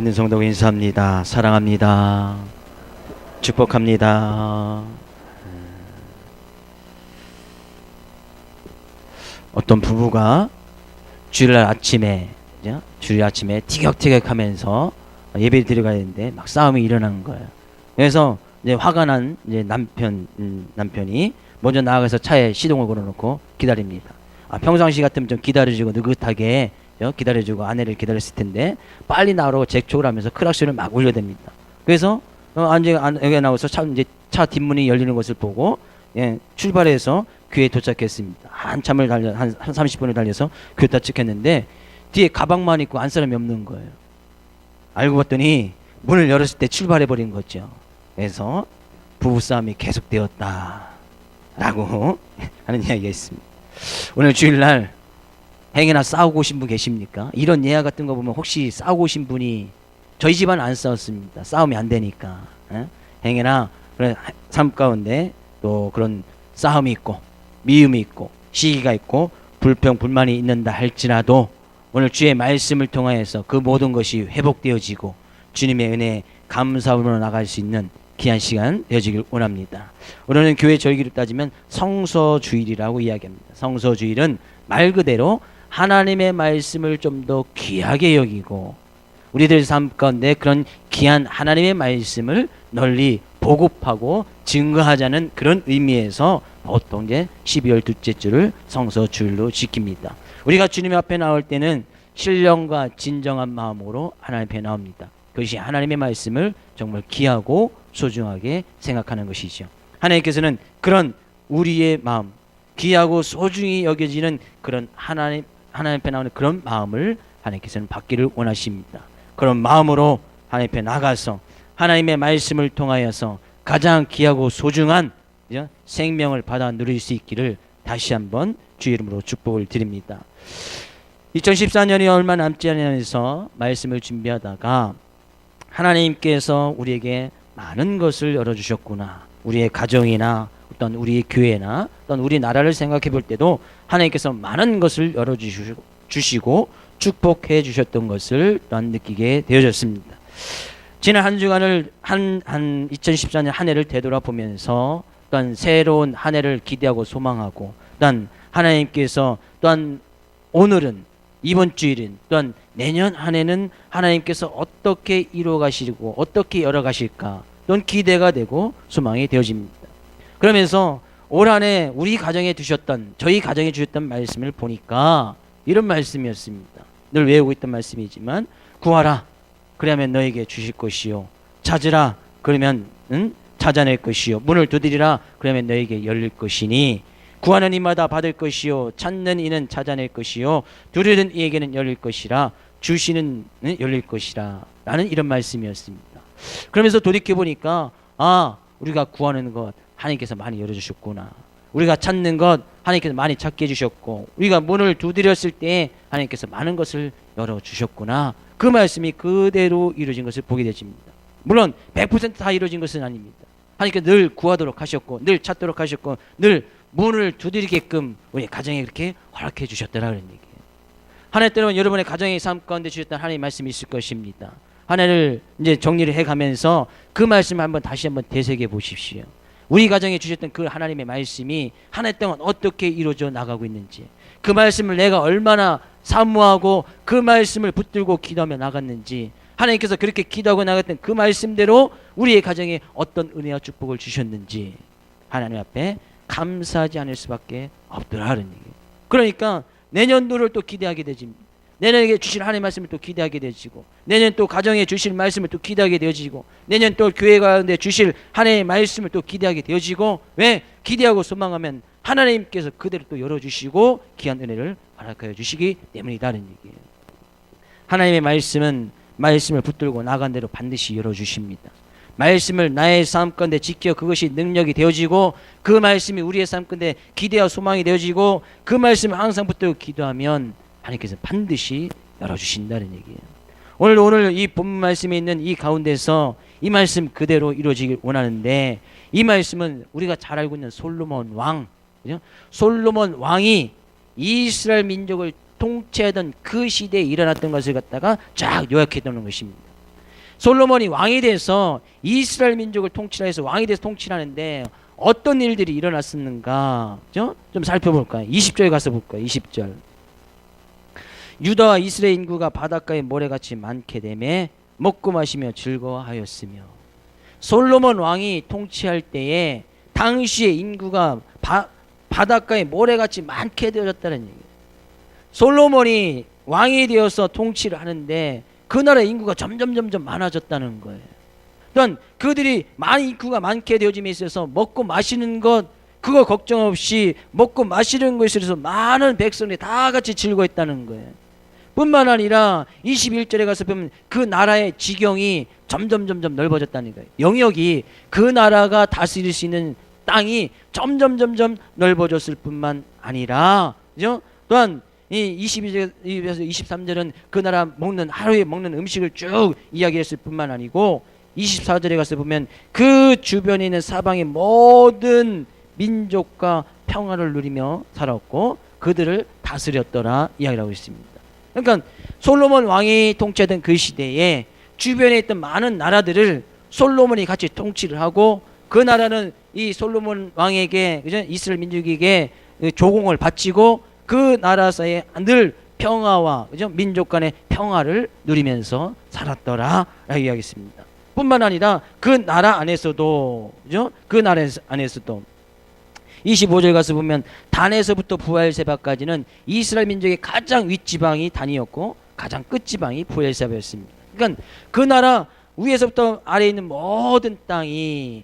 믿는 성도 인사합니다. 사랑합니다. 축복합니다. 어떤 부부가 주일날 아침에 티격태격하면서 예배를 드려가야 되는데 막 싸움이 일어나는 거예요. 그래서 이제 화가 난 이제 남편이 먼저 나아가서 차에 시동을 걸어놓고 기다립니다. 평상시 같으면 좀 기다려주고 느긋하게 기다려주고 아내를 기다렸을 텐데 빨리 나오라고 재촉을 하면서 크락션을 막 울려댑니다. 그래서 여기 나와서 차 뒷문이 열리는 것을 보고 출발해서 교회에 도착했습니다. 한참을 달려 한 30분을 달려서 교회 도착했는데 뒤에 가방만 있고 안 사람이 없는 거예요. 알고 봤더니 문을 열었을 때 출발해 버린 거죠. 그래서 부부싸움이 계속되었다 라고 하는 이야기가 있습니다. 오늘 주일날 행여나 싸우고 오신 분 계십니까? 이런 예화 같은 거 보면 혹시 싸우고 오신 분이 저희 집안 안 싸웠습니다. 싸움이 안 되니까. 행여나 그런 삶 가운데 또 그런 싸움이 있고 미움이 있고 시기가 있고 불평 불만이 있는다 할지라도 오늘 주의 말씀을 통하여서 그 모든 것이 회복되어지고 주님의 은혜에 감사함으로 나갈 수 있는 귀한 시간 되어지길 원합니다. 오늘은 교회 절기로 따지면 성서주일이라고 이야기합니다. 성서주일은 말 그대로 하나님의 말씀을 좀 더 귀하게 여기고 우리들 삶 가운데 그런 귀한 하나님의 말씀을 널리 보급하고 증거하자는 그런 의미에서 보통 이제 12월 둘째 주를 성서주일로 지킵니다. 우리가 주님 앞에 나올 때는 신령과 진정한 마음으로 하나님 앞에 나옵니다. 그것이 하나님의 말씀을 정말 귀하고 소중하게 생각하는 것이죠. 하나님께서는 그런 우리의 마음, 귀하고 소중히 여겨지는 그런 하나님 앞에 나오는 그런 마음을 하나님께서는 받기를 원하십니다. 그런 마음으로 하나님 앞에 나가서 하나님의 말씀을 통하여서 가장 귀하고 소중한 생명을 받아 누릴 수 있기를 다시 한번 주의 이름으로 축복을 드립니다. 2014년이 얼마 남지 않아서 말씀을 준비하다가 하나님께서 우리에게 많은 것을 열어주셨구나. 우리의 가정이나 어떤 우리의 교회나 어떤 우리 나라를 생각해 볼 때도 하나님께서 많은 것을 열어주시고 축복해 주셨던 것을 또한 느끼게 되어졌습니다. 지난 한 주간을 2014년 한 해를 되돌아보면서 또한 새로운 한 해를 기대하고 소망하고 또한 하나님께서 또한 오늘은 이번 주일은 또한 내년 한 해는 하나님께서 어떻게 이루어 가시고 어떻게 열어 가실까 또한 기대가 되고 소망이 되어집니다. 그러면서 올 한 해 우리 가정에 두셨던 저희 가정에 주셨던 말씀을 보니까 이런 말씀이었습니다. 늘 외우고 있던 말씀이지만 구하라 그러면 너에게 주실 것이요 찾으라 그러면 찾아낼 것이요 문을 두드리라 그러면 너에게 열릴 것이니 구하는 이마다 받을 것이요 찾는 이는 찾아낼 것이요 두드리는 이에게는 열릴 것이라 주시는 열릴 것이라 라는 이런 말씀이었습니다. 그러면서 돌이켜보니까 우리가 구하는 것 하나님께서 많이 열어주셨구나. 우리가 찾는 것 하나님께서 많이 찾게 해주셨고 우리가 문을 두드렸을 때 하나님께서 많은 것을 열어주셨구나. 그 말씀이 그대로 이루어진 것을 보게 되십니다. 물론 100% 다 이루어진 것은 아닙니다. 하나님께서 늘 구하도록 하셨고 늘 찾도록 하셨고 늘 문을 두드리게끔 우리 가정에 그렇게 허락해 주셨다라는 얘기예요. 한 해 때는 여러분의 가정의 삶 가운데 주셨던 하나님의 말씀이 있을 것입니다. 한 해를 이제 정리를 해가면서 그 말씀을 다시 한번 되새겨 보십시오. 우리 가정에 주셨던 그 하나님의 말씀이 한 해 동안 어떻게 이루어져 나가고 있는지 그 말씀을 내가 얼마나 사모하고 그 말씀을 붙들고 기도하며 나갔는지 하나님께서 그렇게 기도하고 나갔던 그 말씀대로 우리의 가정에 어떤 은혜와 축복을 주셨는지 하나님 앞에 감사하지 않을 수밖에 없더라는 얘기예요. 그러니까 내년도를 또 기대하게 되집니다. 내년에 주실 하나님의 말씀을 또 기대하게 되지고 내년 또 가정에 주실 말씀을 또 기대하게 되어지고 내년 또 교회 가운데 주실 하나님의 말씀을 또 기대하게 되어지고 왜? 기대하고 소망하면 하나님께서 그대로 또 열어주시고 귀한 은혜를 허락하여 주시기 때문이다는 얘기예요. 하나님의 말씀을 붙들고 나간 대로 반드시 열어주십니다. 말씀을 나의 삶 가운데 지켜 그것이 능력이 되어지고 그 말씀이 우리의 삶 가운데 기대와 소망이 되어지고 그 말씀을 항상 붙들고 기도하면 하나님께서 반드시 열어주신다는 얘기예요. 오늘 이 본문 말씀에 있는 이 가운데서 이 말씀 그대로 이루어지길 원하는데 이 말씀은 우리가 잘 알고 있는 솔로몬 왕, 그죠? 솔로몬 왕이 이스라엘 민족을 통치하던 그 시대에 일어났던 것을 갖다가 쫙 요약해 놓는 것입니다. 솔로몬이 왕이 돼서 이스라엘 민족을 통치해서 왕이 돼서 통치하는데 어떤 일들이 일어났었는가? 좀 살펴볼까요? 20절에 가서 볼까요? 20절. 유다와 이스라엘 인구가 바닷가에 모래같이 많게 되매 먹고 마시며 즐거워하였으며. 솔로몬 왕이 통치할 때에 당시에 인구가 바닷가에 모래같이 많게 되어졌다는 얘기예요. 솔로몬이 왕이 되어서 통치를 하는데 그 나라의 인구가 점점 많아졌다는 거예요. 또한 그들이 많은 인구가 많게 되어짐에 있어서 먹고 마시는 것 그거 걱정 없이 먹고 마시는 것에 있어서 많은 백성들이 다 같이 즐거워했다는 거예요. 뿐만 아니라 21절에 가서 보면 그 나라의 지경이 점점 넓어졌다는 거예요. 영역이 그 나라가 다스릴 수 있는 땅이 점점 넓어졌을 뿐만 아니라, 그죠? 또한 이 22절에서 23절은 그 나라 하루에 먹는 음식을 쭉 이야기했을 뿐만 아니고 24절에 가서 보면 그 주변에 있는 사방의 모든 민족과 평화를 누리며 살았고 그들을 다스렸더라 이야기를 하고 있습니다. 그러니까 솔로몬 왕이 통치하던 그 시대에 주변에 있던 많은 나라들을 솔로몬이 같이 통치를 하고 그 나라는 이 솔로몬 왕에게, 그죠? 이스라엘 민족에게 조공을 바치고 그 나라 사이에 늘 평화와, 그죠? 민족 간의 평화를 누리면서 살았더라 라고 이야기했습니다. 뿐만 아니라 그 나라 안에서도, 그죠? 그 나라 안에서도 25절 가서 보면 단에서부터 부엘세바까지는 이스라엘 민족의 가장 윗지방이 단이었고 가장 끝지방이 부엘세바였습니다. 그러니까 그 나라 위에서부터 아래에 있는 모든 땅에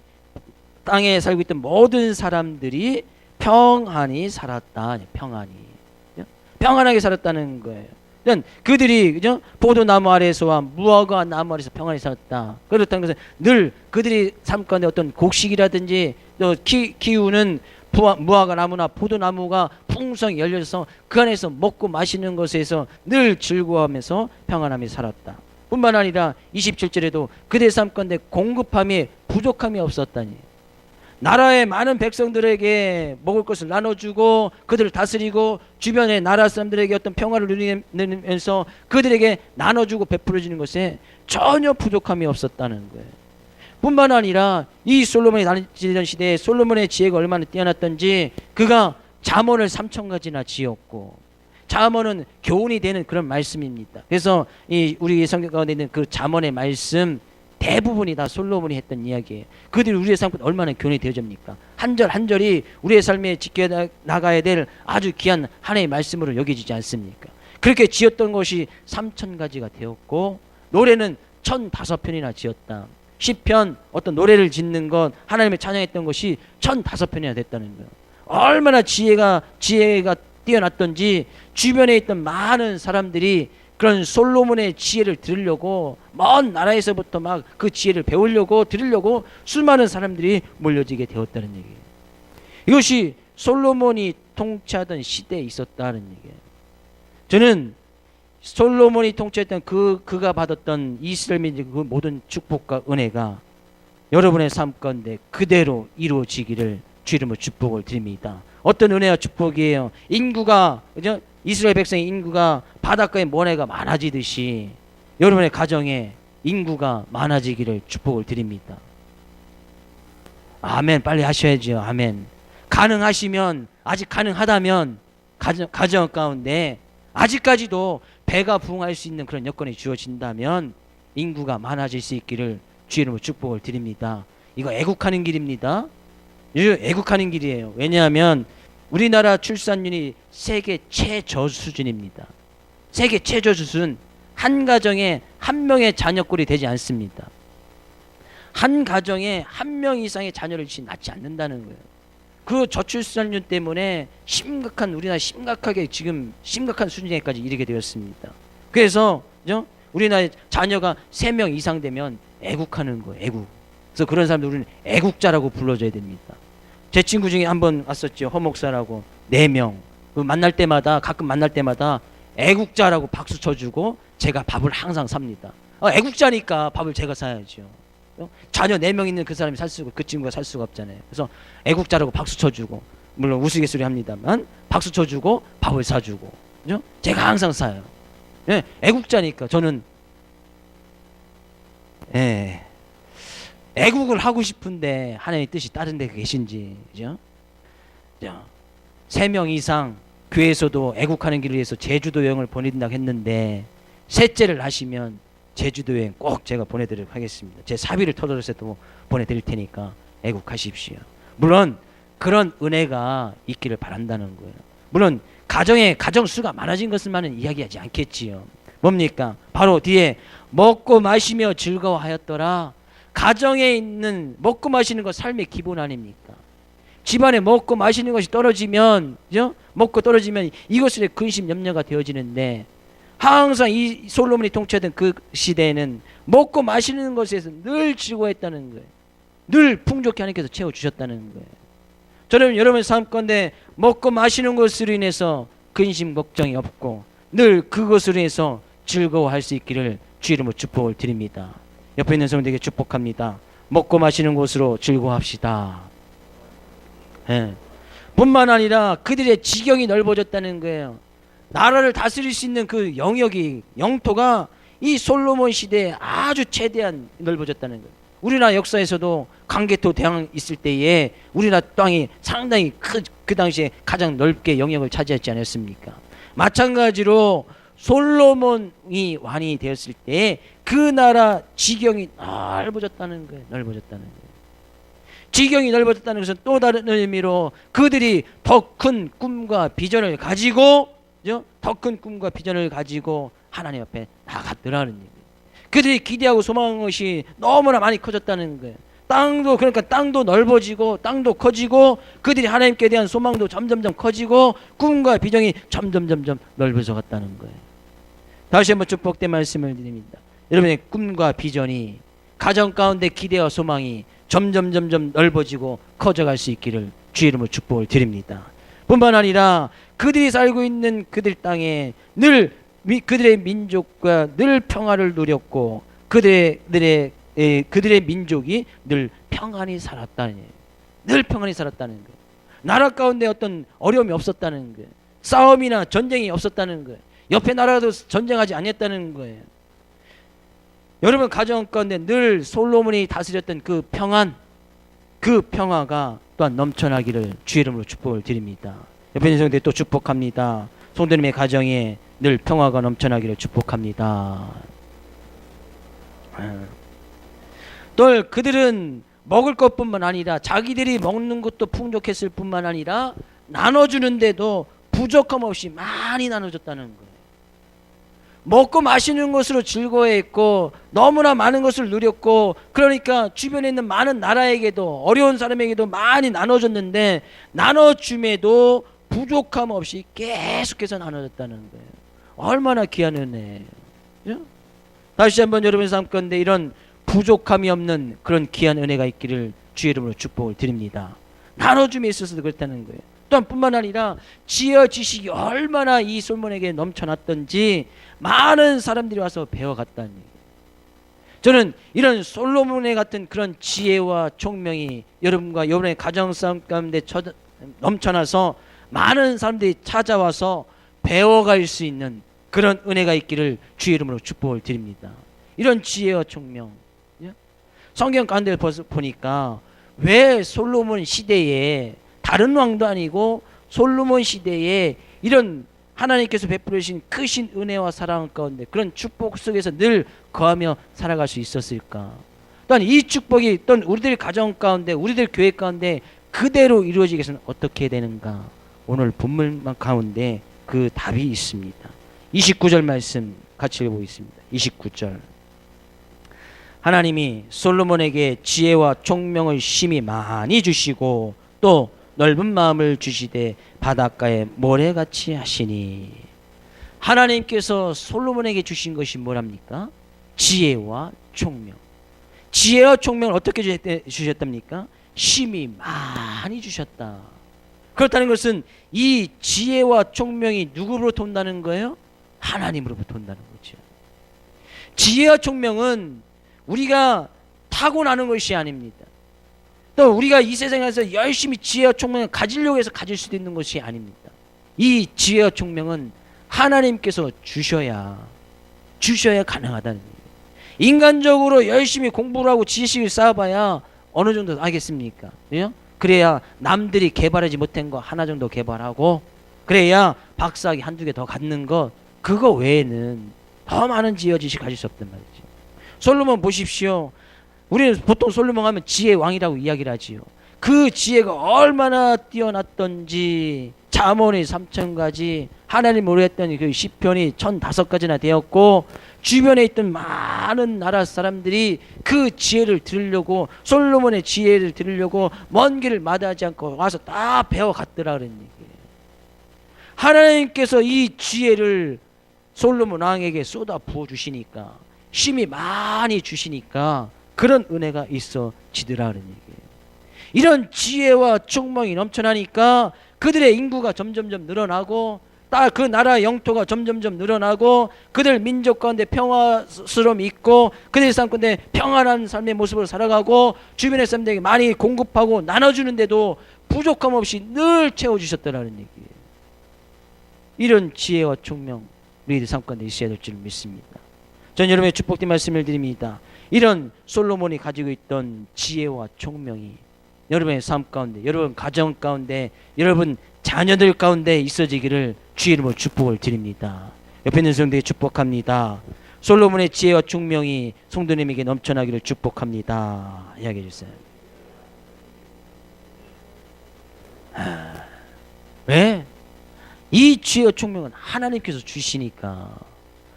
살고 있던 모든 사람들이 평안히 살았다. 평안하게 살았다는 거예요. 그들이, 그죠? 포도나무 아래에서와 무화과 나무 아래에서 평안히 살았다. 그렇다는 것은 늘 그들이 삶 가운데 어떤 곡식이라든지 또 키우는 무화과 나무나 포도나무가 풍성히 열려서 그 안에서 먹고 마시는 것에서 늘 즐거워하면서 평안함이 살았다. 뿐만 아니라 27절에도 그들의 삶 가운데 공급함이 부족함이 없었다니. 나라의 많은 백성들에게 먹을 것을 나눠주고 그들을 다스리고 주변의 나라 사람들에게 어떤 평화를 누리면서 그들에게 나눠주고 베풀어주는 것에 전혀 부족함이 없었다는 거예요. 뿐만 아니라 이 솔로몬이 다스리던 시대에 솔로몬의 지혜가 얼마나 뛰어났던지 그가 잠언을 3,000가지나 지었고, 잠언은 교훈이 되는 그런 말씀입니다. 그래서 우리 성경 가운데 있는 그 잠언의 말씀 대부분이 다 솔로몬이 했던 이야기예요. 그들이 우리의 삶 가운데 얼마나 교훈이 되어집니까? 한 절 한 절이 우리의 삶에 지켜나가야 될 아주 귀한 하나의 말씀으로 여겨지지 않습니까? 그렇게 지었던 것이 3,000가지가 되었고, 노래는 1,005편이나 지었다. 시편, 어떤 노래를 짓는 것, 하나님을 찬양했던 것이 1,005편이나 됐다는 거예요. 얼마나 지혜가 뛰어났던지 주변에 있던 많은 사람들이 그런 솔로몬의 지혜를 들으려고 먼 나라에서부터 막 그 지혜를 배우려고 들으려고 수많은 사람들이 몰려지게 되었다는 얘기예요. 이것이 솔로몬이 통치하던 시대에 있었다는 얘기예요. 저는 솔로몬이 통치했던 그가 받았던 이스라엘 민족의 그 모든 축복과 은혜가 여러분의 삶 가운데 그대로 이루어지기를 주 이름으로 축복을 드립니다. 어떤 은혜와 축복이에요? 인구가, 그죠? 이스라엘 백성의 인구가 바닷가에 모래가 많아지듯이 여러분의 가정에 인구가 많아지기를 축복을 드립니다. 아멘. 빨리 하셔야죠. 아멘. 가능하시면, 아직 가능하다면 가정 가운데 아직까지도 배가 부응할 수 있는 그런 여건이 주어진다면 인구가 많아질 수 있기를 주 이름으로 축복을 드립니다. 이거 애국하는 길입니다. 애국하는 길이에요. 왜냐하면 우리나라 출산율이 세계 최저 수준입니다. 세계 최저 수준. 한 가정에 한 명의 자녀꼴이 되지 않습니다. 한 가정에 한 명 이상의 자녀를 낳지 않는다는 거예요. 그 저출산율 때문에 우리나라 지금 심각한 수준에까지 이르게 되었습니다. 그래서, 그죠? 우리나라의 자녀가 3명 이상 되면 애국하는 거예요. 애국. 그래서 그런 사람들 우리는 애국자라고 불러줘야 됩니다. 제 친구 중에 한 번 왔었죠. 허목사라고. 4명. 가끔 만날 때마다 애국자라고 박수 쳐주고 제가 밥을 항상 삽니다. 애국자니까 밥을 제가 사야죠. 자녀 4명 있는 그 사람이 그 친구가 살 수가 없잖아요. 그래서 애국자라고 박수 쳐주고, 물론 우스갯소리 합니다만 박수 쳐주고 밥을 사주고, 그죠? 제가 항상 사요. 네, 애국자니까. 저는 예. 애국을 하고 싶은데 하나님의 뜻이 다른 데 계신지, 그죠? 3명 이상 교회에서도 애국하는 길을 위해서 제주도 여행을 보낸다고 했는데, 셋째를 하시면 제주도 여행 꼭 제가 보내드리도록 하겠습니다. 제 사비를 터져서도 보내드릴 테니까 애국하십시오. 물론 그런 은혜가 있기를 바란다는 거예요. 물론 가정에 가정수가 많아진 것만은 이야기하지 않겠지요. 뭡니까? 바로 뒤에 먹고 마시며 즐거워하였더라. 가정에 있는 먹고 마시는 것 삶의 기본 아닙니까? 집안에 먹고 마시는 것이 떨어지면, 그죠? 먹고 떨어지면 이것들의 근심 염려가 되어지는데, 항상 이 솔로몬이 통치하던 그 시대에는 먹고 마시는 것에서 늘 즐거워했다는 거예요. 늘 풍족히 하나님께서 채워주셨다는 거예요. 저는 여러분의 삶 가운데 먹고 마시는 것으로 인해서 근심 걱정이 없고 늘 그것으로 인해서 즐거워할 수 있기를 주 이름으로 축복을 드립니다. 옆에 있는 성도에게 축복합니다. 먹고 마시는 곳으로 즐거워합시다. 예. 뿐만 아니라 그들의 지경이 넓어졌다는 거예요. 나라를 다스릴 수 있는 그 영역이, 영토가 이 솔로몬 시대에 아주 최대한 넓어졌다는 거예요. 우리나라 역사에서도 강개토 대왕 있을 때에 우리나라 땅이 상당히 그 당시에 가장 넓게 영역을 차지했지 않았습니까? 마찬가지로 솔로몬이 왕이 되었을 때 그 나라 지경이 넓어졌다는 거예요. 넓어졌다는 거예요. 지경이 넓어졌다는 것은 또 다른 의미로 그들이 더 큰 꿈과 비전을 가지고, 더 큰 꿈과 비전을 가지고 하나님 앞에 나갔더라는 얘기예요. 그들이 기대하고 소망한 것이 너무나 많이 커졌다는 거예요. 땅도, 그러니까 땅도 넓어지고 땅도 커지고 그들이 하나님께 대한 소망도 점점점 커지고 꿈과 비전이 점점점 넓어져 갔다는 거예요. 다시 한번 축복된 말씀을 드립니다. 여러분의 꿈과 비전이, 가정 가운데 기대와 소망이 점점 넓어지고 커져갈 수 있기를 주의 이름으로 축복을 드립니다. 뿐만 아니라 그들이 살고 있는 그들 땅에 늘 그들의 민족과 늘 평화를 누렸고 그들의 민족이 늘 평안히 살았다는 거예요. 늘 평안히 살았다는 거예요. 나라 가운데 어떤 어려움이 없었다는 거예요. 싸움이나 전쟁이 없었다는 거예요. 옆에 나라도 전쟁하지 않았다는 거예요. 여러분 가정 가운데 늘 솔로몬이 다스렸던 그 평안, 그 평화가 또한 넘쳐나기를 주의 이름으로 축복을 드립니다. 옆에 있는 성도들 또 축복합니다. 성도님의 가정에 늘 평화가 넘쳐나기를 축복합니다. 또 그들은 먹을 것뿐만 아니라 자기들이 먹는 것도 풍족했을 뿐만 아니라 나눠주는데도 부족함 없이 많이 나눠줬다는 거예요. 먹고 마시는 것으로 즐거워했고 너무나 많은 것을 누렸고, 그러니까 주변에 있는 많은 나라에게도 어려운 사람에게도 많이 나눠줬는데 나눠줌에도 부족함 없이 계속해서 나눠줬다는 거예요. 얼마나 귀한 은혜예요. 다시 한번 여러분의 삶 가운데 이런 부족함이 없는 그런 귀한 은혜가 있기를 주의 이름으로 축복을 드립니다. 나눠줌에 있어서도 그렇다는 거예요. 또한 뿐만 아니라 지혜와 지식이 얼마나 이 솔몬에게 넘쳐났던지 많은 사람들이 와서 배워갔다는 얘기예요. 저는 이런 솔로몬의 같은 그런 지혜와 총명이 여러분과 여러분의 가정싸움 가운데 넘쳐나서 많은 사람들이 찾아와서 배워갈 수 있는 그런 은혜가 있기를 주의 이름으로 축복을 드립니다. 이런 지혜와 총명, 성경 가운데 보니까 왜 솔로몬 시대에 다른 왕도 아니고 솔로몬 시대에 이런 하나님께서 베풀으신 크신 은혜와 사랑 가운데 그런 축복 속에서 늘 거하며 살아갈 수 있었을까? 또한 이 축복이 또한 우리들 가정 가운데 우리들 교회 가운데 그대로 이루어지기 위해서는 어떻게 되는가? 오늘 본문 가운데 그 답이 있습니다. 29절 말씀 같이 읽어보겠습니다. 29절. 하나님이 솔로몬에게 지혜와 총명을 심히 많이 주시고 또 넓은 마음을 주시되 바닷가에 모래같이 하시니. 하나님께서 솔로몬에게 주신 것이 뭐랍니까? 지혜와 총명. 지혜와 총명을 어떻게 주셨답니까? 심히 많이 주셨다. 그렇다는 것은 이 지혜와 총명이 누구로부터 온다는 거예요? 하나님으로부터 온다는 거죠. 지혜와 총명은 우리가 타고나는 것이 아닙니다. 또 우리가 이 세상에서 열심히 지혜와 총명을 가지려고 해서 가질 수도 있는 것이 아닙니다. 이 지혜와 총명은 하나님께서 주셔야 가능하다는 얘기예요. 인간적으로 열심히 공부를 하고 지식을 쌓아봐야 어느 정도 알겠습니까? 그죠? 그래야 남들이 개발하지 못한 거 하나 정도 개발하고, 그래야 박사학위 한두 개 더 갖는 것, 그거 외에는 더 많은 지혜와 지식 가질 수 없단 말이죠. 솔로몬 보십시오. 우리는 보통 솔로몬 하면 지혜의 왕이라고 이야기를 하지요. 그 지혜가 얼마나 뛰어났던지, 잠언이 3000가지, 하나님 모르겠더니 그 시편이 1005가지나 되었고, 주변에 있던 많은 나라 사람들이 그 지혜를 들으려고, 솔로몬의 지혜를 들으려고 먼 길을 마다하지 않고 와서 다 배워갔더라 그런 얘기예요. 하나님께서 이 지혜를 솔로몬 왕에게 쏟아 부어주시니까, 힘이 많이 주시니까 그런 은혜가 있어지더라 그런 얘기예요. 이런 지혜와 총명이 넘쳐나니까 그들의 인구가 점점점 늘어나고, 그 나라 영토가 점점점 늘어나고, 그들 민족 가운데 평화스러움이 있고, 그들의 삶 가운데 평안한 삶의 모습으로 살아가고, 주변의 사람들에게 많이 공급하고 나눠주는데도 부족함 없이 늘 채워주셨다는 얘기예요. 이런 지혜와 총명 우리들 삶 가운데 있어야 될 줄 믿습니다. 전 여러분의 축복된 말씀을 드립니다. 이런 솔로몬이 가지고 있던 지혜와 총명이 여러분의 삶 가운데, 여러분 가정 가운데, 여러분 자녀들 가운데 있어지기를 주의 이름으로 축복을 드립니다. 옆에 있는 성도에게 축복합니다. 솔로몬의 지혜와 총명이 성도님에게 넘쳐나기를 축복합니다. 이야기해 주세요. 왜? 이 지혜와 총명은 하나님께서 주시니까,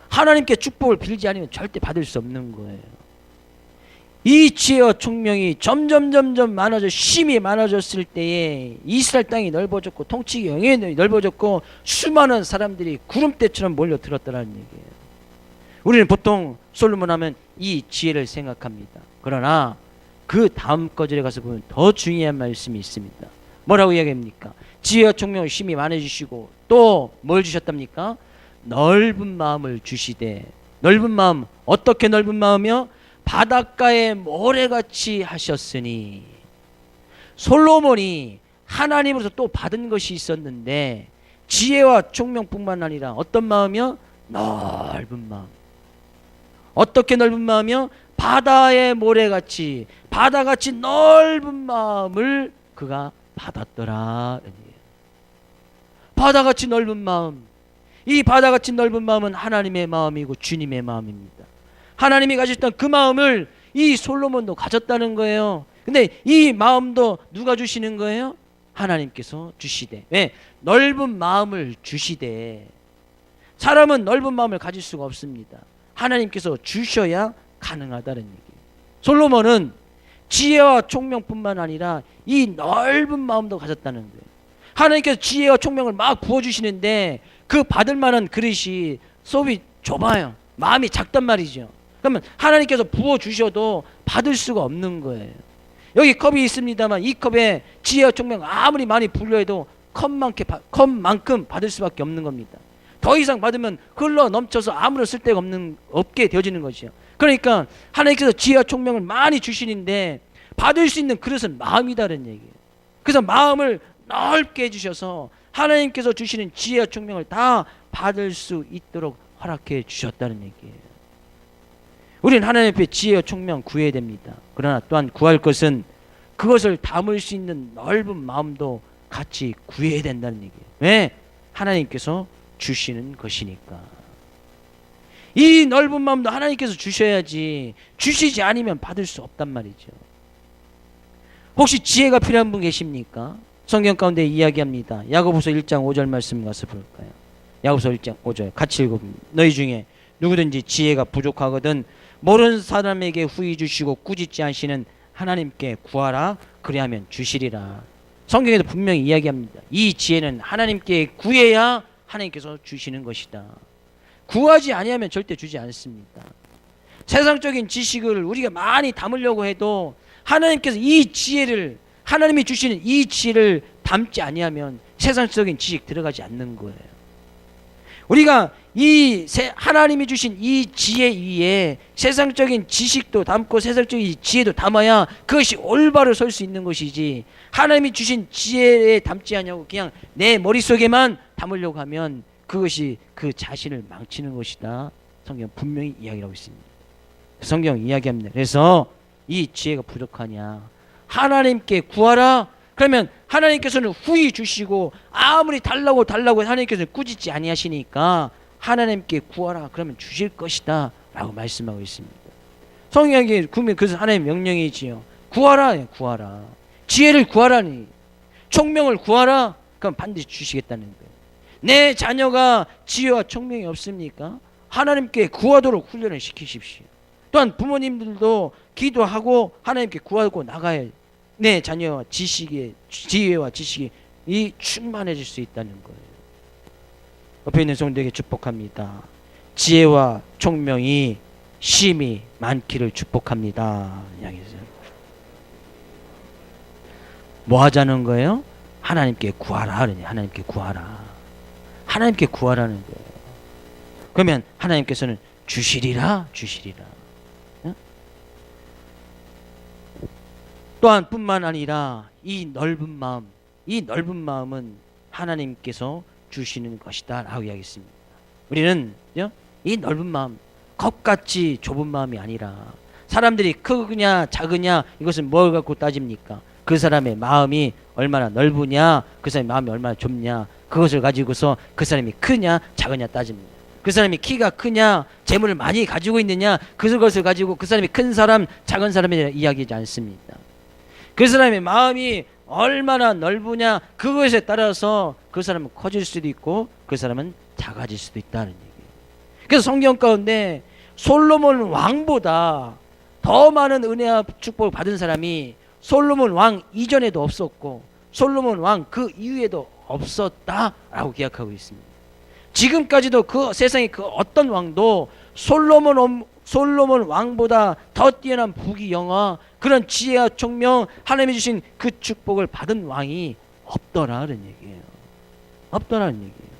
하나님께 축복을 빌지 않으면 절대 받을 수 없는 거예요. 이 지혜와 총명이 점점 많아져, 힘이 많아졌을 때에 이스라엘 땅이 넓어졌고, 통치기 영역이 넓어졌고, 수많은 사람들이 구름대처럼 몰려들었다는 얘기예요. 우리는 보통 솔로몬 하면 이 지혜를 생각합니다. 그러나 그 다음 거절에 가서 보면 더 중요한 말씀이 있습니다. 뭐라고 이야기합니까? 지혜와 총명을 힘이 많아지시고 또 뭘 주셨답니까? 넓은 마음을 주시되, 넓은 마음, 어떻게 넓은 마음이요? 바닷가에 모래같이 하셨으니. 솔로몬이 하나님으로서 또 받은 것이 있었는데, 지혜와 총명뿐만 아니라 어떤 마음이요? 넓은 마음. 어떻게 넓은 마음이요? 바다의 모래같이, 바다같이 넓은 마음을 그가 받았더라. 바다같이 넓은 마음. 이 바다같이 넓은 마음은 하나님의 마음이고 주님의 마음입니다. 하나님이 가졌던 그 마음을 이 솔로몬도 가졌다는 거예요. 근데 이 마음도 누가 주시는 거예요? 하나님께서 주시되. 왜? 넓은 마음을 주시되. 사람은 넓은 마음을 가질 수가 없습니다. 하나님께서 주셔야 가능하다는 얘기예요. 솔로몬은 지혜와 총명뿐만 아니라 이 넓은 마음도 가졌다는 거예요. 하나님께서 지혜와 총명을 막 부어주시는데 그 받을 만한 그릇이 속이 좁아요. 마음이 작단 말이죠. 그러면 하나님께서 부어주셔도 받을 수가 없는 거예요. 여기 컵이 있습니다만 이 컵에 지혜와 총명 아무리 많이 불려해도 컵만큼 받을 수밖에 없는 겁니다. 더 이상 받으면 흘러 넘쳐서 아무런 쓸데가 없게 되어지는 것이요. 그러니까 하나님께서 지혜와 총명을 많이 주시는데 받을 수 있는 그릇은 마음이다라는 얘기예요. 그래서 마음을 넓게 해주셔서 하나님께서 주시는 지혜와 총명을 다 받을 수 있도록 허락해 주셨다는 얘기예요. 우리는 하나님 앞에 지혜와 총명 구해야 됩니다. 그러나 또한 구할 것은 그것을 담을 수 있는 넓은 마음도 같이 구해야 된다는 얘기예요. 왜? 하나님께서 주시는 것이니까. 이 넓은 마음도 하나님께서 주셔야지, 주시지 않으면 받을 수 없단 말이죠. 혹시 지혜가 필요한 분 계십니까? 성경 가운데 이야기합니다. 야고보서 1장 5절 말씀 가서 볼까요? 야고보서 1장 5절 같이 읽어봅니다. 너희 중에 누구든지 지혜가 부족하거든 모르는 사람에게 후히 주시고 꾸짖지 않으시는 하나님께 구하라. 그리하면 주시리라. 성경에도 분명히 이야기합니다. 이 지혜는 하나님께 구해야 하나님께서 주시는 것이다. 구하지 아니하면 절대 주지 않습니다. 세상적인 지식을 우리가 많이 담으려고 해도 하나님께서 이 지혜를, 하나님이 주시는 이 지혜를 담지 아니하면 세상적인 지식 들어가지 않는 거예요. 우리가 하나님이 주신 이 지혜 위에 세상적인 지식도 담고 세상적인 지혜도 담아야 그것이 올바로 설 수 있는 것이지, 하나님이 주신 지혜에 담지 않냐고 그냥 내 머릿속에만 담으려고 하면 그것이 그 자신을 망치는 것이다. 성경 분명히 이야기하고 있습니다. 성경 이야기합니다. 그래서 이 지혜가 부족하냐, 하나님께 구하라. 그러면 하나님께서는 후히 주시고, 아무리 달라고 하나님께서는 꾸짖지 아니하시니까 하나님께 구하라 그러면 주실 것이다 라고 말씀하고 있습니다. 성경에 구면 그것은 하나님의 명령이지요. 구하라, 구하라. 지혜를 구하라니, 총명을 구하라. 그럼 반드시 주시겠다는 거예요. 내 자녀가 지혜와 총명이 없습니까? 하나님께 구하도록 훈련을 시키십시오. 또한 부모님들도 기도하고 하나님께 구하고 나가야 내 자녀와 지혜와 지식이 충만해질 수 있다는 거예요. 옆에 있는 성도에게 축복합니다. 지혜와 총명이 심히 많기를 축복합니다. 뭐 하자는 거예요? 하나님께 구하라. 하나님께 구하라. 하나님께 구하라는 거예요. 그러면 하나님께서는 주시리라. 응? 또한 뿐만 아니라 이 넓은 마음은 하나님께서 주시는 것이다 라고 이야기했습니다. 우리는 이 넓은 마음, 겁같이 좁은 마음이 아니라, 사람들이 크냐 작으냐 이것은 뭘 갖고 따집니까? 그 사람의 마음이 얼마나 넓으냐, 그 사람의 마음이 얼마나 좁냐, 그것을 가지고서 그 사람이 크냐 작으냐 따집니다. 그 사람이 키가 크냐, 재물을 많이 가지고 있느냐, 그것을 가지고 그 사람이 큰 사람 작은 사람에 대해 이야기하지 않습니다. 그 사람의 마음이 얼마나 넓으냐, 그것에 따라서 그 사람은 커질 수도 있고 그 사람은 작아질 수도 있다는 얘기예요. 그래서 성경 가운데 솔로몬 왕보다 더 많은 은혜와 축복을 받은 사람이 솔로몬 왕 이전에도 없었고 솔로몬 왕 그 이후에도 없었다라고 기약하고 있습니다. 지금까지도 그 세상의 그 어떤 왕도 솔로몬 왕보다 더 뛰어난 부귀 영화, 그런 지혜와 총명, 하나님이 주신 그 축복을 받은 왕이 없더라는 얘기예요. 없더라는 얘기예요.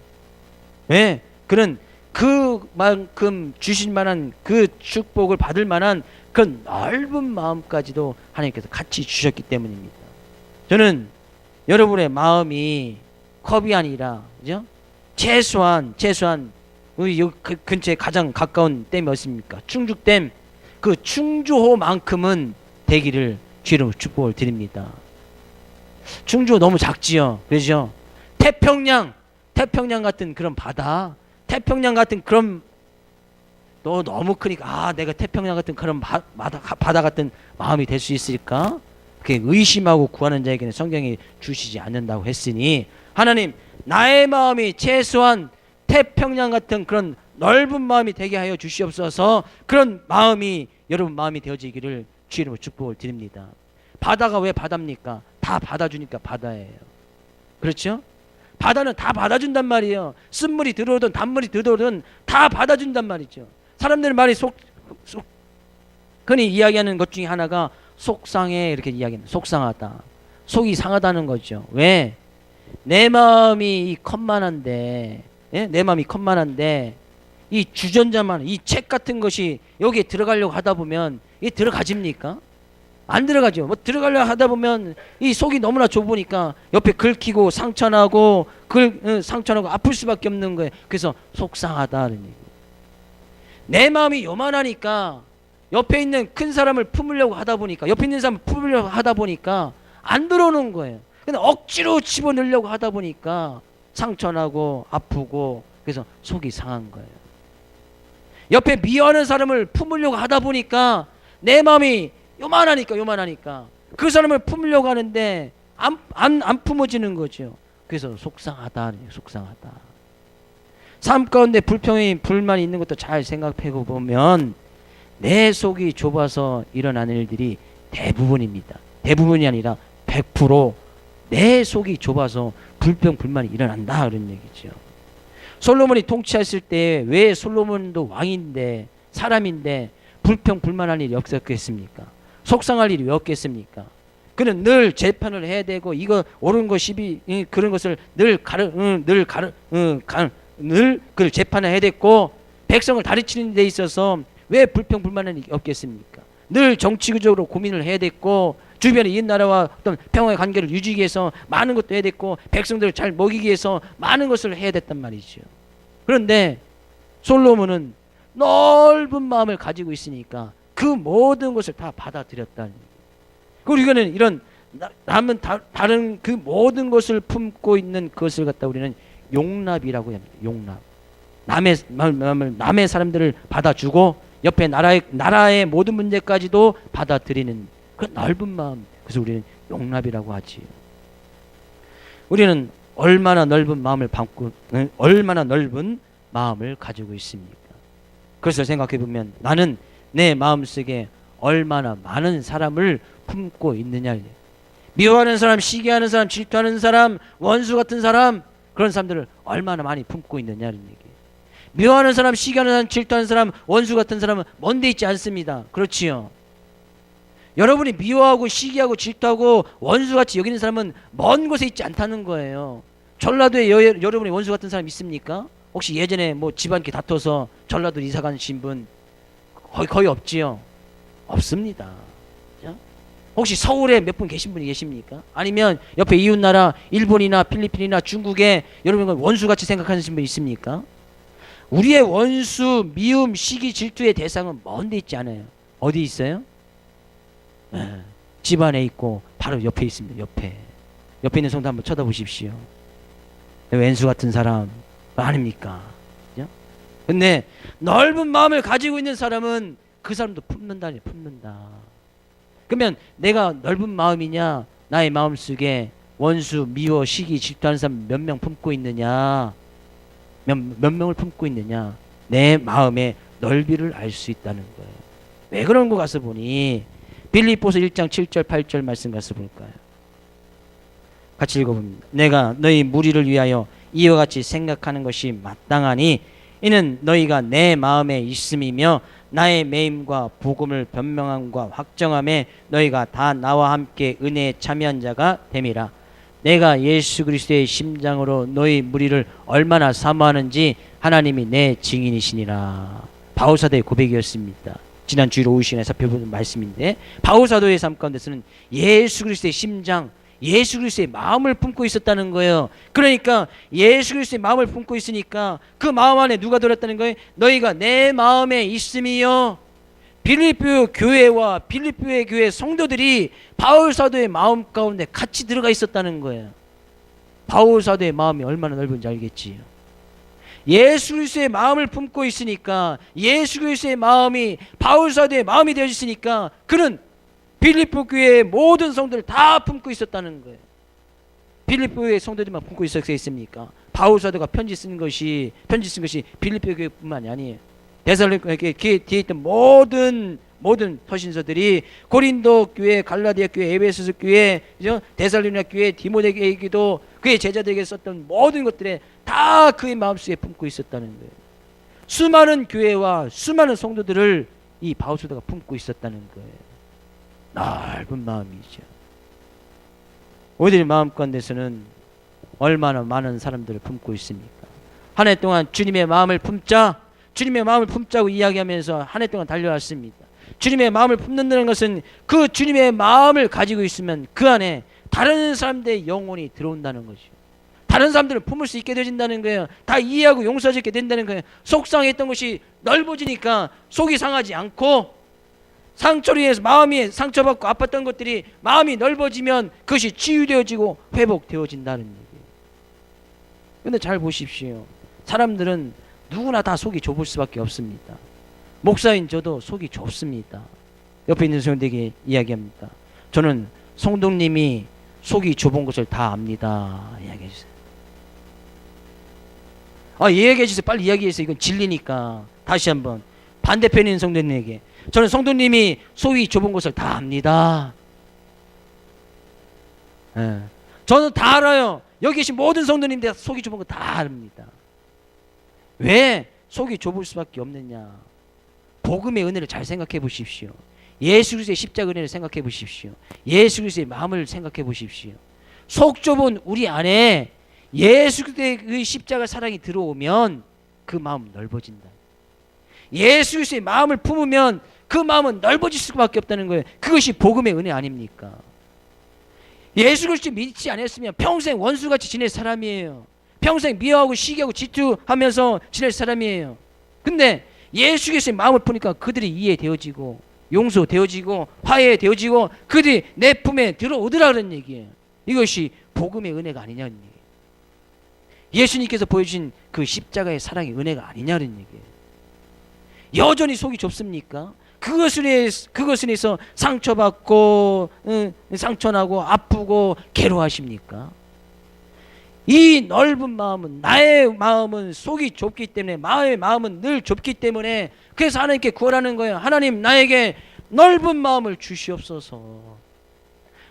왜? 그는 그만큼 주신 만한 그 축복을 받을 만한 그 넓은 마음까지도 하나님께서 같이 주셨기 때문입니다. 저는 여러분의 마음이 컵이 아니라, 그죠? 최소한 우리 여기 근처에 가장 가까운 댐이 어디입니까? 충주댐. 그 충주호만큼은 되기를 주로 축복을 드립니다. 충주호 너무 작지요, 그렇죠? 태평양 같은 그런 바다, 태평양 같은 그런 또 너무 크니까 내가 태평양 같은 그런 바다 같은 마음이 될 수 있을까? 그게 의심하고 구하는 자에게는 성경이 주시지 않는다고 했으니, 하나님 나의 마음이 최소한 태평양 같은 그런 넓은 마음이 되게 하여 주시옵소서. 그런 마음이 여러분 마음이 되어지기를 주의 이름으로 축복을 드립니다. 바다가 왜 바다입니까? 다 받아주니까 바다예요. 그렇죠? 바다는 다 받아준단 말이에요. 쓴물이 들어오든 단물이 들어오든 다 받아준단 말이죠. 사람들 말이 흔히 이야기하는 것 중에 하나가 속상해, 이렇게 이야기합니다. 속상하다, 속이 상하다는 거죠. 왜? 내 마음이 컵만한데, 내 마음이 컵만한데 이 주전자만, 이 책 같은 것이 여기에 들어가려고 하다 보면 이게 들어가집니까? 안 들어가죠. 뭐 들어가려고 하다 보면 이 속이 너무나 좁으니까 옆에 긁히고 상처나고 상처나고 아플 수밖에 없는 거예요. 그래서 속상하다는 얘기. 내 마음이 요만하니까 옆에 있는 큰 사람을 품으려고 하다 보니까, 옆에 있는 사람을 품으려고 하다 보니까 안 들어오는 거예요. 근데 억지로 집어넣으려고 하다 보니까 상처나고 아프고, 그래서 속이 상한 거예요. 옆에 미워하는 사람을 품으려고 하다 보니까 내 마음이 요만하니까 그 사람을 품으려고 하는데 안 품어지는 거죠. 그래서 속상하다. 삶 가운데 불평이 불만이 있는 것도 잘 생각해 보면 내 속이 좁아서 일어나는 일들이 대부분입니다. 대부분이 아니라 100%내 속이 좁아서 불평 불만이 일어난다, 그런 얘기죠. 솔로몬이 통치했을 때 왜 솔로몬도 왕인데 사람인데 불평 불만할 일이 없었겠습니까? 속상할 일이 왜 없겠습니까? 그는 늘 재판을 해야 되고, 이거 옳은 거 시비 그런 것을 늘 그걸 재판을 해야 됐고, 백성을 다스리는 데 있어서 왜 불평 불만할 일이 없겠습니까? 늘 정치적으로 고민을 해야 됐고, 주변의 이웃나라와 어떤 평화의 관계를 유지하기 위해서 많은 것도 해야 됐고, 백성들을 잘 먹이기 위해서 많은 것을 해야 됐단 말이죠. 그런데 솔로몬은 넓은 마음을 가지고 있으니까 그 그 모든 것을 다 받아들였다는 얘기예요. 그리고 이거는 이런 남은 다른 그 모든 것을 품고 있는 그것을 갖다 우리는 용납이라고 합니다. 용납. 남의 마음을, 남의 사람들을 받아주고 옆에 나라의 모든 문제까지도 받아들이는 그 넓은 마음. 그래서 우리는 용납이라고 하지요. 우리는 얼마나 넓은 마음을 받고, 얼마나 넓은 마음을 가지고 있습니까? 그래서 생각해 보면 나는 내 마음속에 얼마나 많은 사람을 품고 있느냐. 미워하는 사람, 시기하는 사람, 질투하는 사람, 원수 같은 사람, 그런 사람들을 얼마나 많이 품고 있느냐는 얘기예요. 미워하는 사람, 시기하는 사람, 질투하는 사람, 원수 같은 사람은 먼데 있지 않습니다. 그렇지요. 여러분이 미워하고 시기하고 질투하고 원수같이 여기는 사람은 먼 곳에 있지 않다는 거예요. 전라도에 여러분이 원수 같은 사람 있습니까? 혹시 예전에 뭐 집안 이렇게 다퉈서 전라도 이사 가신 분 거의 없지요? 없습니다. 혹시 서울에 몇 분 계신 분이 계십니까? 아니면 옆에 이웃나라 일본이나 필리핀이나 중국에 여러분 원수같이 생각하는 분 있습니까? 우리의 원수, 미움, 시기, 질투의 대상은 먼데 있지 않아요. 어디 있어요? 집안에 있고 바로 옆에 있습니다. 옆에 있는 성도 한번 쳐다보십시오. 왼수 같은 사람 아닙니까? 그죠? 근데 넓은 마음을 가지고 있는 사람은 그 사람도 품는다. 그러면 내가 넓은 마음이냐, 나의 마음속에 원수, 미워, 시기, 질투하는 사람 몇 명 품고 있느냐, 몇 명을 품고 있느냐, 내 마음의 넓이를 알 수 있다는 거예요. 왜 그런 거 가서 보니 빌립보서 1장 7절 8절 말씀 가서 볼까요? 같이 읽어봅니다. 내가 너희 무리를 위하여 이와 같이 생각하는 것이 마땅하니 이는 너희가 내 마음에 있음이며 나의 매임과 복음을 변명함과 확정함에 너희가 다 나와 함께 은혜에 참여한 자가 됨이라. 내가 예수 그리스도의 심장으로 너희 무리를 얼마나 사모하는지 하나님이 내 증인이시니라. 바울사도의 고백이었습니다. 지난 주일 오후 시간에 살펴본 말씀인데, 바울사도의 삶 가운데서는 예수 그리스도의 심장, 예수 그리스도의 마음을 품고 있었다는 거예요. 그러니까 예수 그리스도의 마음을 품고 있으니까 그 마음 안에 누가 들었다는 거예요? 너희가 내 마음에 있음이요. 빌립보 교회와 빌립보의 교회 성도들이 바울사도의 마음 가운데 같이 들어가 있었다는 거예요. 바울사도의 마음이 얼마나 넓은지 알겠지요. 예수 그리스도의 마음을 품고 있으니까, 예수 그리스도의 마음이 바울사도의 마음이 되어 있으니까 그는 빌립보 교회의 모든 성도를 다 품고 있었다는 거예요. 빌립보의 성도들만 품고 있었겠습니까? 바울사도가 편지 쓴 것이 빌립보 교회뿐만이 아니에요. 데살로니가 뒤에 있던 모든 서신서들이 고린도 교회, 갈라디아 교회, 에베소서 교회, 데살로니가 교회, 디모데에게도 그의 제자들에게 썼던 모든 것들에 다 그의 마음속에 품고 있었다는 거예요. 수많은 교회와 수많은 성도들을 이 바울사도가 품고 있었다는 거예요. 넓은 마음이죠. 우리들 마음 가운데서는 얼마나 많은 사람들을 품고 있습니까? 한 해 동안 주님의 마음을 품자고 이야기하면서 한 해 동안 달려왔습니다. 주님의 마음을 품는다는 것은 그 주님의 마음을 가지고 있으면 그 안에 다른 사람들의 영혼이 들어온다는 거죠. 다른 사람들을 품을 수 있게 되어진다는 거예요. 다 이해하고 용서할 수 있게 된다는 거예요. 속상했던 것이 넓어지니까 속이 상하지 않고, 상처로 인해서 마음이 상처받고 아팠던 것들이 마음이 넓어지면 그것이 치유되어지고 회복되어진다는 얘기예요. 근데 잘 보십시오. 사람들은 누구나 다 속이 좁을 수밖에 없습니다. 목사인 저도 속이 좁습니다. 옆에 있는 성도에게 이야기합니다. 저는 성도님이 속이 좁은 것을 다 압니다. 이야기해 주세요. 이야기해 주세요. 빨리 이야기해 주세요. 이건 진리니까. 다시 한번 반대편에 있는 성도님에게, 저는 성도님이 속이 좁은 것을 다 압니다. 저는 다 알아요. 여기 계신 모든 성도님들 속이 좁은 거 다 압니다. 왜 속이 좁을 수밖에 없느냐? 복음의 은혜를 잘 생각해 보십시오. 예수 그리스도의 십자가 은혜를 생각해 보십시오. 예수 그리스도의 마음을 생각해 보십시오. 속 좁은 우리 안에 예수 그리스도의 그 십자가 사랑이 들어오면 그 마음은 넓어진다. 예수 그리스도의 마음을 품으면 그 마음은 넓어질 수밖에 없다는 거예요. 그것이 복음의 은혜 아닙니까? 예수 그리스도 믿지 않았으면 평생 원수같이 지낼 사람이에요. 평생 미워하고 시기하고 질투하면서 지낼 사람이에요. 근데 예수 그리스도의 마음을 푸니까 그들이 이해되어지고 용서되어지고 화해되어지고 그들이 내 품에 들어오더라 그런 얘기예요. 이것이 복음의 은혜가 아니냐는 얘기예요. 예수님께서 보여주신 그 십자가의 사랑의 은혜가 아니냐는 얘기예요. 여전히 속이 좁습니까? 그것을 위해서 상처받고 상처나고 아프고 괴로워하십니까? 이 넓은 마음은, 나의 마음은 속이 좁기 때문에, 나의 마음은 늘 좁기 때문에, 그래서 하나님께 구하라는 거예요. 하나님, 나에게 넓은 마음을 주시옵소서.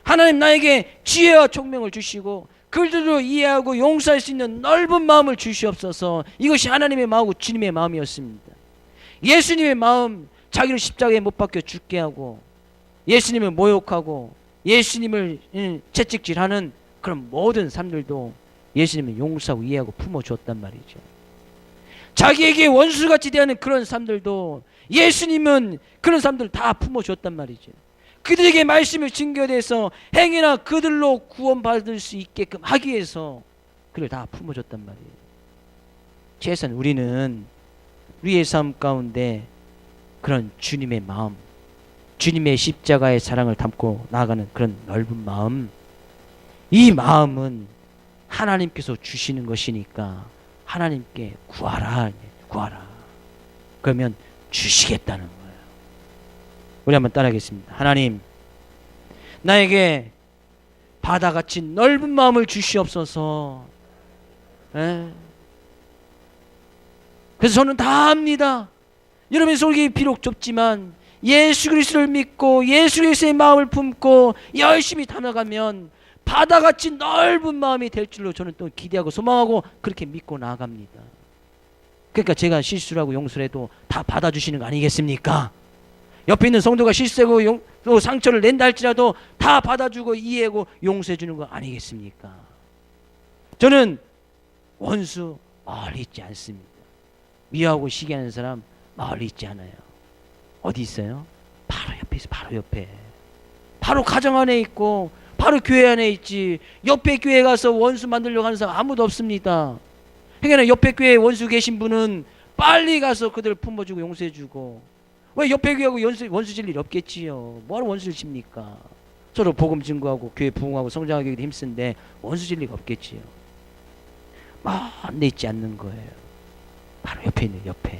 하나님, 나에게 지혜와 총명을 주시고 그들로 이해하고 용서할 수 있는 넓은 마음을 주시옵소서. 이것이 하나님의 마음이고 주님의 마음이었습니다. 예수님의 마음, 자기를 십자가에 못 박혀 죽게 하고 예수님을 모욕하고 예수님을 채찍질하는 그런 모든 삶들도 예수님은 용서하고 이해하고 품어주었단 말이죠. 자기에게 원수같이 대하는 그런 삶들도 예수님은 그런 삶들을 다 품어주었단 말이죠. 그들에게 말씀을 증거해서 행위나 그들로 구원받을 수 있게끔 하기 위해서 그를 다 품어줬단 말이에요. 최소한 우리는 우리의 삶 가운데 그런 주님의 마음, 주님의 십자가의 사랑을 담고 나아가는 그런 넓은 마음, 이 마음은 하나님께서 주시는 것이니까 하나님께 구하라. 그러면 주시겠다는 거예요. 우리 한번 따라하겠습니다. 하나님, 나에게 바다같이 넓은 마음을 주시옵소서. 그래서 저는 다 압니다. 여러분의 속이 비록 좁지만 예수 그리스도를 믿고 예수 그리스도의 마음을 품고 열심히 담아가면 바다같이 넓은 마음이 될 줄로 저는 또 기대하고 소망하고 그렇게 믿고 나아갑니다. 그러니까 제가 실수를 하고 용서를 해도 다 받아주시는 거 아니겠습니까? 옆에 있는 성도가 실수하고 또 상처를 낸다 할지라도 다 받아주고 이해하고 용서해 주는 거 아니겠습니까? 저는 원수 멀리 있지 않습니다. 미워하고 시기하는 사람 멀리 있지 않아요. 어디 있어요? 바로 옆에 있어요. 바로 옆에. 바로 가정 안에 있고 바로 교회 안에 있지. 옆에 교회 가서 원수 만들려고 하는 사람 아무도 없습니다. 그러니까 옆에 교회에 원수 계신 분은 빨리 가서 그들을 품어주고 용서해주고, 왜 옆에 교회하고 원수 질 일 없겠지요. 뭐하러 원수를 칩니까? 서로 복음 증거하고 교회 부흥하고 성장하기 힘쓴데 원수 질 리가 없겠지요. 멀리 있지 않는 거예요. 바로 옆에 있는 옆에.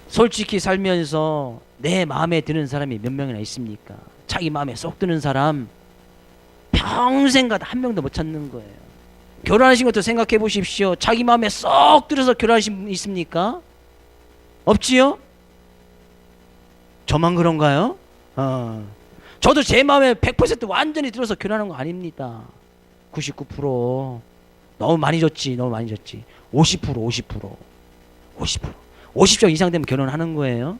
솔직히 살면서 내 마음에 드는 사람이 몇 명이나 있습니까? 자기 마음에 쏙 드는 사람 평생 가도 한 명도 못 찾는 거예요. 결혼하신 것도 생각해 보십시오. 자기 마음에 쏙 들어서 결혼하신 분 있습니까? 없지요? 저만 그런가요? 저도 제 마음에 100% 완전히 들어서 결혼하는 거 아닙니다. 99% 너무 많이 줬지. 50% 50점 이상 되면 결혼하는 거예요.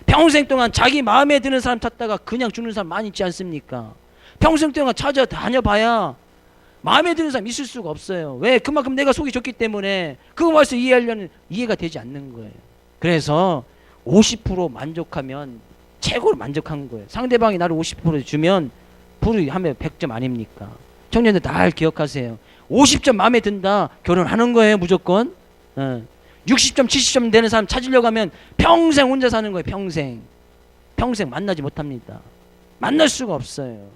평생 동안 자기 마음에 드는 사람 찾다가 그냥 죽는 사람 많이 있지 않습니까? 평생 동안 찾아다녀봐야 마음에 드는 사람 있을 수가 없어요. 왜? 그만큼 내가 속이 좁기 때문에 그거 말씀 이해하려는 이해가 되지 않는 거예요. 그래서 50% 만족하면 최고로 만족한 거예요. 상대방이 나를 50% 주면 불이하면 100점 아닙니까? 청년들 잘 기억하세요. 50점 마음에 든다, 결혼하는 거예요. 무조건. 60점 70점 되는 사람 찾으려고 하면 평생 혼자 사는 거예요. 평생 만나지 못합니다. 만날 수가 없어요.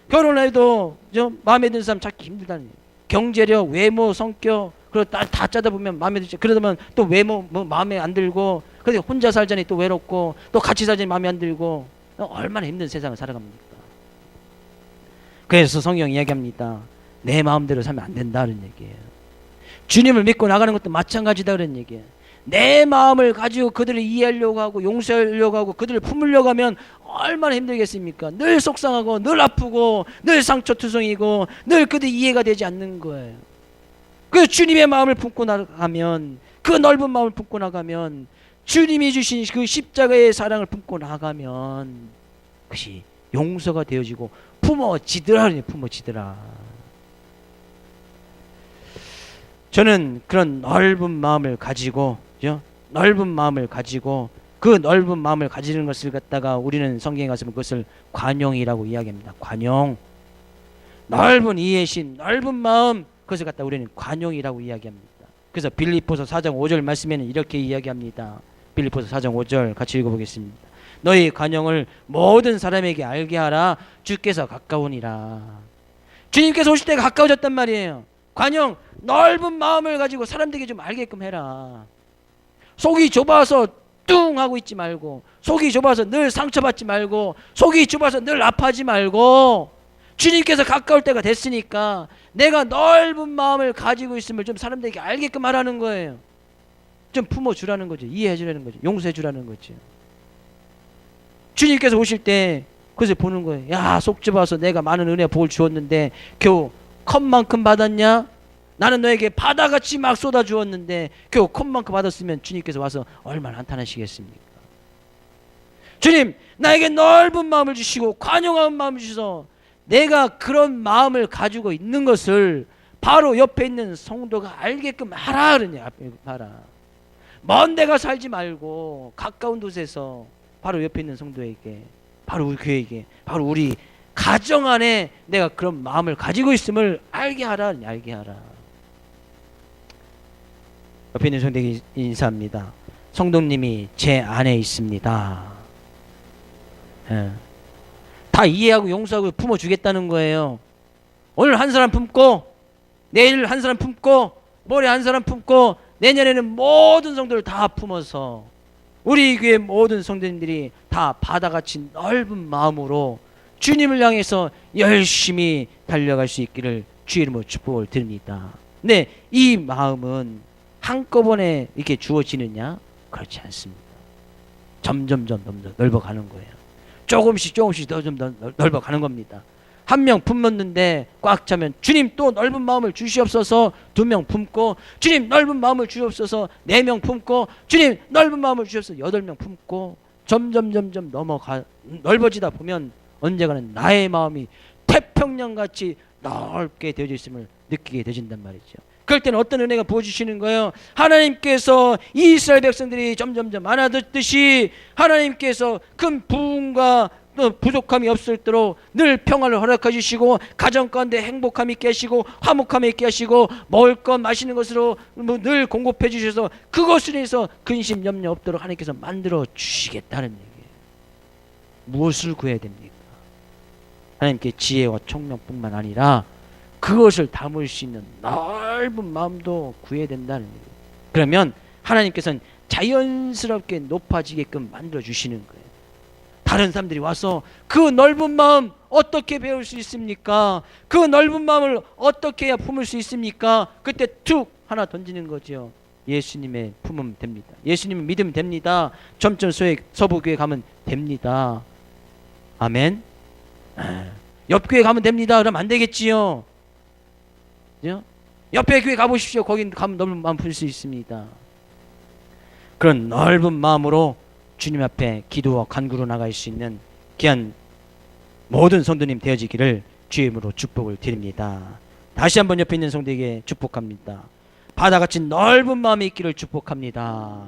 결혼해도 마음에 드는 사람 찾기 힘들다는 거예요. 경제력, 외모, 성격 그리고 다 짜다 보면 마음에 들죠. 그러다 보면 또 외모 마음에 안 들고, 그래서 혼자 살자니 또 외롭고, 또 같이 살자니 마음에 안 들고, 얼마나 힘든 세상을 살아갑니까? 그래서 성경 이야기합니다. 내 마음대로 살면 안 된다는 얘기예요. 주님을 믿고 나가는 것도 마찬가지다 그런 얘기예요. 내 마음을 가지고 그들을 이해하려고 하고 용서하려고 하고 그들을 품으려고 하면 얼마나 힘들겠습니까? 늘 속상하고 늘 아프고 늘 상처투성이고 늘 그들 이해가 되지 않는 거예요. 그 주님의 마음을 품고 나가면, 그 넓은 마음을 품고 나가면, 주님이 주신 그 십자가의 사랑을 품고 나가면 그것이 용서가 되어지고 품어지더라. 저는 그런 넓은 마음을 가지고, 넓은 마음을 가지고, 그 넓은 마음을 가지는 것을 갖다가 우리는 성경에 가서 그것을 관용이라고 이야기합니다. 관용. 넓은 이해심, 넓은 마음, 그것을 갖다 우리는 관용이라고 이야기합니다. 그래서 빌립보서 4장 5절 말씀에는 이렇게 이야기합니다. 빌립보서 4장 5절 같이 읽어보겠습니다. 너희 관용을 모든 사람에게 알게 하라. 주께서 가까우니라. 주님께서 오실 때가 가까워졌단 말이에요. 관용, 넓은 마음을 가지고 사람들에게 좀 알게끔 해라. 속이 좁아서 뚱 하고 있지 말고, 속이 좁아서 늘 상처받지 말고, 속이 좁아서 늘 아파하지 말고, 주님께서 가까울 때가 됐으니까 내가 넓은 마음을 가지고 있음을 좀 사람들에게 알게끔 하라는 거예요. 좀 품어주라는 거죠. 이해해주라는 거죠. 용서해주라는 거죠. 주님께서 오실 때 그것을 보는 거예요. 야, 속 좁아서 내가 많은 은혜 복을 주었는데 겨우 컵만큼 받았냐? 나는 너에게 바다같이 막 쏟아주었는데 겨우 컵만큼 받았으면 주님께서 와서 얼마나 한탄하시겠습니까? 주님, 나에게 넓은 마음을 주시고 관용한 마음을 주셔서 내가 그런 마음을 가지고 있는 것을 바로 옆에 있는 성도가 알게끔 하라 그러냐. 하라. 먼 데가 살지 말고 가까운 곳에서 바로 옆에 있는 성도에게, 바로 우리 교회에게, 바로 우리 가정 안에 내가 그런 마음을 가지고 있음을 알게 하라. 알게 하라. 옆에 있는 성도에게 인사합니다. 성도님이 제 안에 있습니다. 예. 다 이해하고 용서하고 품어주겠다는 거예요. 오늘 한 사람 품고, 내일 한 사람 품고, 모레 한 사람 품고, 내년에는 모든 성도를 다 품어서 우리 교회 모든 성도님들이 다 바다같이 넓은 마음으로 주님을 향해서 열심히 달려갈 수 있기를 주의 이름으로 축복을 드립니다. 네, 이 마음은 한꺼번에 이렇게 주어지느냐? 그렇지 않습니다. 점점 넓어가는 거예요. 조금씩 더 넓어가는 겁니다. 한 명 품었는데 꽉 차면 주님 또 넓은 마음을 주시옵소서. 2명 품고, 주님 넓은 마음을 주시옵소서. 4명 품고, 주님 넓은 마음을 주시옵소서. 8명 품고, 점점 넓어지다 보면 언젠가는 나의 마음이 태평양같이 넓게 되어져 있음을 느끼게 되진단 말이죠. 그럴 때는 어떤 은혜가 부어주시는 거예요? 하나님께서 이스라엘 백성들이 점점 많아졌듯이 하나님께서 큰 부흥과 또 부족함이 없을도록 늘 평화를 허락해 주시고, 가정 가운데 행복함이 있게 하시고, 화목함이 있게 하시고, 먹을 것 마시는 것으로 늘 공급해 주셔서 그것을 위해서 근심 염려 없도록 하나님께서 만들어 주시겠다는 얘기예요. 무엇을 구해야 됩니까? 하나님께 지혜와 총명뿐만 아니라 그것을 담을 수 있는 넓은 마음도 구해야 된다는 얘기예요. 그러면 하나님께서는 자연스럽게 높아지게끔 만들어 주시는 거예요. 다른 사람들이 와서 그 넓은 마음 어떻게 배울 수 있습니까? 그 넓은 마음을 어떻게 해야 품을 수 있습니까? 그때 툭 하나 던지는 거죠. 예수님의 품으면 됩니다. 예수님을 믿으면 됩니다. 점점 서부교회 가면 됩니다. 아멘. 옆교회 가면 됩니다. 그러면 안 되겠지요. 그죠? 옆에 교회 가보십시오. 거기 가면 넓은 마음 풀 수 있습니다. 그런 넓은 마음으로 주님 앞에 기도와 간구로 나갈 수 있는 귀한 모든 성도님 되어지기를 주의 이름으로 축복을 드립니다. 다시 한번 옆에 있는 성도에게 축복합니다. 바다같이 넓은 마음이 있기를 축복합니다.